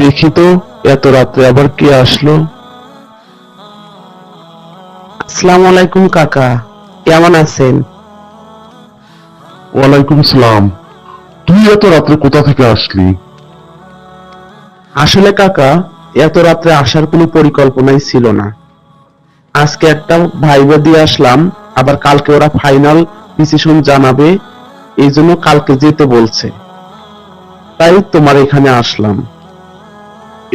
দেখি তো, এত রাত্রে আবার কে আসলো? আসসালামু আলাইকুম কাকা, কেমন আছেন? ওয়ালাইকুম সালাম। তুই এত রাত্রে কোথা থেকে আসলি? আসলে কাকা, এত রাত্রে আসার কোনো পরিকল্পনাই ছিল না। আজকে একটা ভাইবা দিয়ে আসলাম, আবার কালকে ওরা ফাইনাল ডিসিশন জানাবে, এই জন্য কালকে যেতে বলছে। তাই তোমার এখানে আসলাম।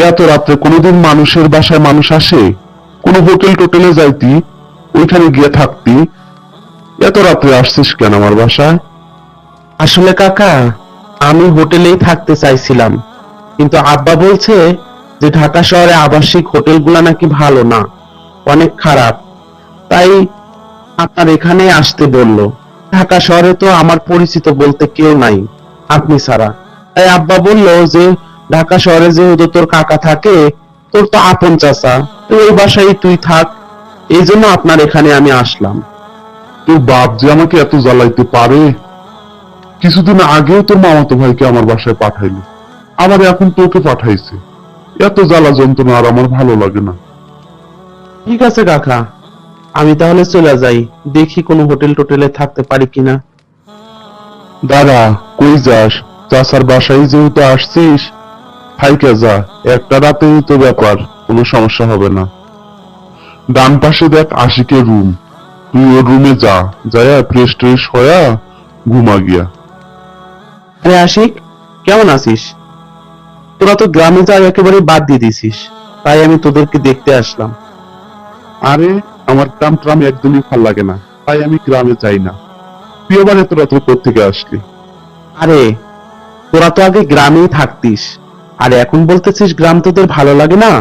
এত রাত্রে কোনোদিন মানুষের বাসায় মানুষ আসে? কোনো হোটেল টোটেলে যাইতি, ওইখানে গিয়ে থাকতি। এত রাত্রে আসছিস কেন আমার বাসায়? আসলে কাকা, আমি হোটেলেই থাকতে চাইছিলাম, কিন্তু আব্বা বলছে যে ঢাকা শহরে আবাসিক হোটেলগুলা নাকি ভালো না, অনেক খারাপ। তাই আপনার এখানে আসতে বললো। ঢাকা শহরে তো আমার পরিচিত বলতে কেউ নাই, আপনি ছাড়া। তাই আব্বা বললো যে ঢাকা শহরে যেহেতু তোর কাকা থাকে, তোর তো আপন চাচা, তো ওই বাসায় তুই থাক। এই জন্য আপনার এখানে আমি আসলাম। তোর বাপ যে আমাকে এত জ্বালাইতে পারে! কিছুদিন আগেও তোর মামাতো ভাইকে আমার বাসায় পাঠাইলো, আবার এখন তোকে পাঠাইছে। এত জ্বালা যন্ত্রণা আর আমার ভালো লাগে না। ঠিক আছে কাকা, আমি তাহলে চলে যাই, দেখি কোনো হোটেল টোটেলে থাকতে পারি কিনা। দাঁড়া, কই যাস? চাচার বাসায় যেহেতু আসছিস, থাইকা যা। একটা রাতেই তো ব্যাপার, কোনো সমস্যা হবে না। ডান পাশে দেখ আশিকের রুম, তুই ওর রুমে যা, যায়া ফ্রেশ ট্রেশ হয়া ঘুমা গিয়া। আরে আশিক, কেমন আছিস? তোরা তো গ্রামে যাওয়া একেবারে বাদ দিয়ে দিছিস, তাই আমি তোদেরকে দেখতে আসলাম। আরে, আমার গ্রাম ট্রাম একদমই ভাল লাগে না, তাই আমি গ্রামে যাই না। তুই আবার এত রাত্রে কোত্থেকে আসলি? আরে, তোরা তো আগে গ্রামেই থাকতিস, আর এখন বলতেছিস গ্রাম তোদের ভালো লাগে না?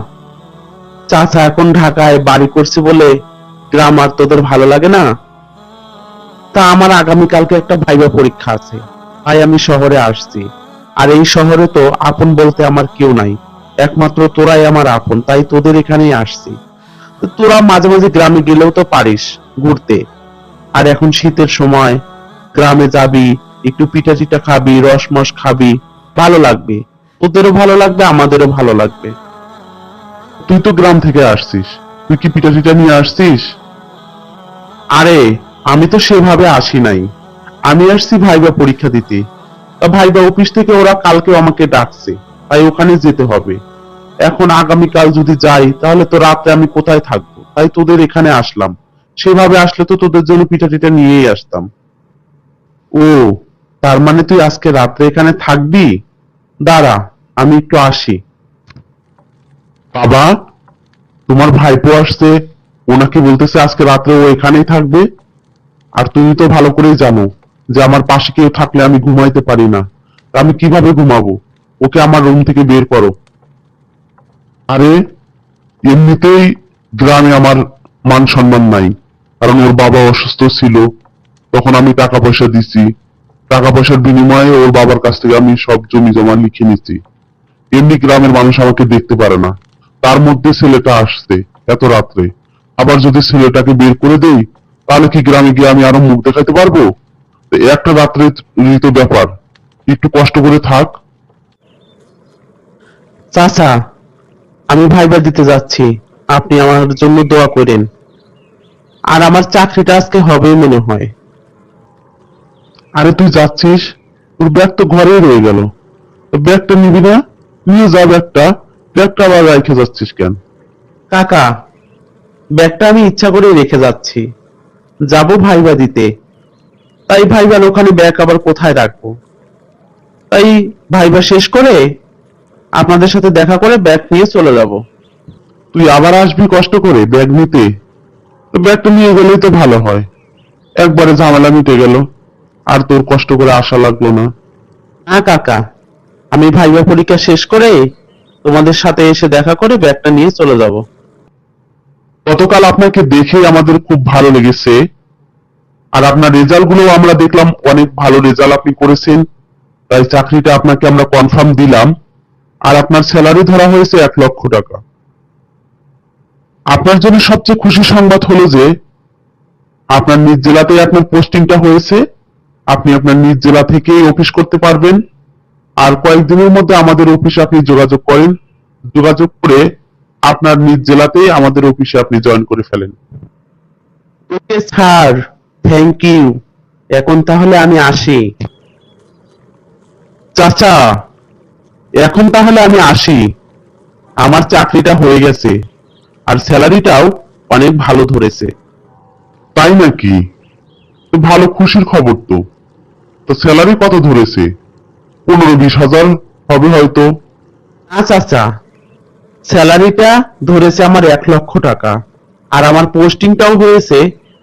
চাচা এখন ঢাকায় বাড়ি করছে বলে গ্রাম আর তোদের ভালো লাগে না? তা আমার আগামীকালকে একটা ভাইবা পরীক্ষা আছে, তাই আমি শহরে আসছি। আর এই শহরে তো আপন বলতে আমার কেউ নাই, একমাত্র তোরাই আমার আপন, তাই তোদের এখানেই আসছি। তো তোরা মাঝে মাঝে গ্রামে গেলেও তো পারিস ঘুরতে। আর এখন শীতের সময়, গ্রামে যাবি, একটু পিঠা টিঠা খাবি, রসমস খাবি, ভালো লাগবে। তোদেরও ভালো লাগবে, আমাদেরও ভালো লাগবে। তুই তো গ্রাম থেকে আসছিস, তুই কি পিঠা টিঠা নিয়ে আসছিস? আরে, আমি তো সেভাবে আসি নাই, আমি আসছি ভাইবা পরীক্ষা দিতে। তা ভাইবা অফিস থেকে ওরা কালকে আমাকে ডাকছে, তাই ওখানে যেতে হবে। এখন আগামীকাল যদি যাই, তাহলে তো রাতে আমি কোথায় থাকবো, তাই তোদের এখানে আসলাম। সেভাবে আসলে তো তোদের জন্য পিঠা টিঠা নিয়েই আসতাম। ও, তার মানে তুই আজকে রাত্রে এখানে থাকবি? দাঁড়া, আমি একটু আসি। বাবা, তোমার ভাইপো আসছে, ওনাকে বলতেছে আজকে রাত্রে ও এখানেই থাকবে। আর তুমি তো ভালো করেই জানো যে আমার পাশে কেউ থাকলে আমি ঘুমাইতে পারি না। তা আমি কিভাবে ঘুমাবো? ওকে আমার রুম থেকে বের করো। আরে, এমনিতেই গ্রামে আমার মান সম্মান নাই, কারণ ওর বাবা অসুস্থ ছিল। তখন আমি টাকা পয়সা দিছি, টাকা পয়সার বিনিময়ে ওর বাবার কাছ থেকে আমি সব জমি জমা লিখে নিছি। এমনি গ্রামের মানুষ আমাকে দেখতে পারে না, তার মধ্যে ছেলেটা আসছে এত রাত্রে। আবার যদি ছেলেটাকে বের করে দেই, তাহলে কি গ্রামে গিয়ে আমি আরো মুখ দেখাতে পারবো? তো একটা রাত্রে তো ব্যাপার, একটু কষ্ট করে থাক। চাচা, আমি ভাইবা দিতে যাচ্ছি, আপনি আমার জন্য দোয়া করেন। আর আমার চাকরিটা আজকে হবেই মনে হয়। আরে তুই যাচ্ছিস, তোর ব্যাগ তো ঘরেই রয়ে গেল। তো ব্যাগটা নিবি না? নিয়ে যা ব্যাগটা। ব্যাগটা আবার রেখে যাচ্ছিস কেন? কাকা, ব্যাগটা আমি ইচ্ছা করে রেখে যাচ্ছি, যাব ভাইবা দিতে। তাই ভাইবার ওখানে ব্যাগ আবার কোথায় রাখবো? তাই ভাইবা শেষ করে আপনাদের সাথে দেখা করে ব্যাগ নিয়ে চলে যাব। তুই আবার আসবি কষ্ট করে ব্যাগ নিতে? তো ব্যাগটা নিয়ে গেলেই তো ভালো হয়, একবারে ঝামেলা মিটে গেল, আর তোর কষ্ট করে আসা লাগলো না। না কাকা, আমি ভাইবা পরীক্ষা শেষ করে তোমাদের সাথে এসে দেখা করে ব্যাগটা নিয়ে চলে যাব। গতকাল আপনাকে দেখে আমাদের খুব ভালো লেগেছে, আর আপনার রেজাল্ট গুলো আমরা দেখলাম, অনেক ভালো রেজাল্ট আপনি করেছেন। তাই চাকরিটা আপনাকে আমরা কনফার্ম দিলাম, আর আপনার স্যালারি ধরা হয়েছে 1 লক্ষ টাকা। আপনার জন্য সবচেয়ে খুশি সংবাদ হলো যে আপনার নিজ জেলাতেই আপনার পোস্টিংটা হয়েছে। আপনি আপনার নিজ জেলা থেকেই অফিস করতে পারবেন। আর কয়েকদিনের মধ্যে আমাদের অফিসে আপনি যোগাযোগ করেন, যোগাযোগ করে আপনার নিজ জেলাতেই আমাদের অফিসে আপনি জয়েন করে ফেলেন। Okay sir, thank you. এখন তাহলে আমি আসি। চাচা, এখন তাহলে আমি আসি। আমার চাকরিটা হয়ে গেছে, আর স্যালারিটাও অনেক ভালো ধরেছে। তাই নাকি? তো ভালো খুশির খবর তো। তো স্যালারি কত ধরেছে? 15-20 হাজার হবে হয়তো। না চাচা, স্যালারিটা ধরেছে আমার 1 লক্ষ টাকা, আর আমার পোস্টিংটাও হয়েছে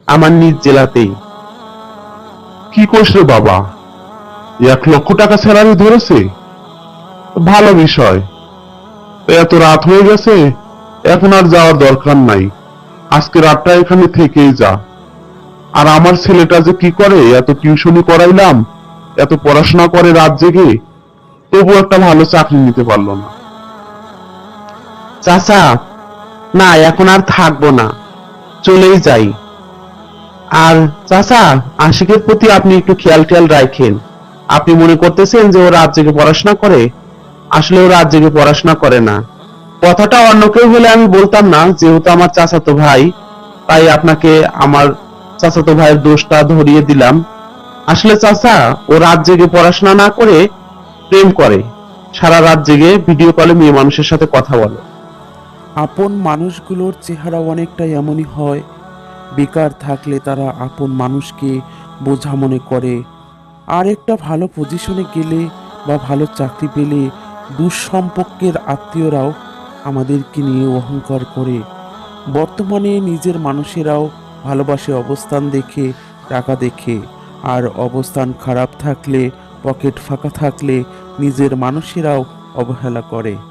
আমার নিজ জেলাতেই। কি কইস রে বাবা, 1 লক্ষ টাকা স্যালারি ধরেছে? ভালো বিষয়। তো এত রাত হয়ে গেছে, এখন আর যাওয়ার দরকার নাই। আজকে রাতটা এখানে থেকেই যা। আর আমার ছেলেটা যে কি করে, এত টিউশনি করাইলাম, এত পড়াশোনা করে রাত জেগে, তবু একটা ভালো চাকরি নিতে পারলো না। চাচা, না এখন আর থাকবো না, চলেই যাই। আর চাচা, আশিকের প্রতি আপনি একটু খেয়াল টেয়াল রাখেন। আপনি মনে করতেছেন যে ও রাত জেগে পড়াশোনা করে, আসলে ও রাত জেগে পড়াশোনা করে না। কথাটা অন্য কেউ হলে আমি বলতাম না, যেহেতু আমার চাচাতো ভাই, তাই আপনাকে আমার চাচাতো ভাইয়ের দোষটা ধরিয়ে দিলাম। আসলে চাচা, ও রাত জেগে পড়াশোনা না করে প্রেম করে, সারা রাত জেগে ভিডিও কলে মেয়ে মানুষের সাথে কথা বলে। আপন মানুষগুলোর চেহারা অনেকটা এমনই হয়। বেকার থাকলে তারা আপন মানুষকে বোঝা মনে করে, আর একটা ভালো পজিশনে গেলে বা ভালো চাকরি পেলে দুঃসম্পর্কের আত্মীয়রাও আমাদেরকে নিয়ে অহংকার করে। বর্তমানে নিজের মানুষেরাও ভালোবাসে অবস্থান দেখে, টাকা দেখে, আর অবস্থান খারাপ থাকলে, পকেট ফাঁকা থাকলে নিজের মানুষেরাও অবহেলা করে।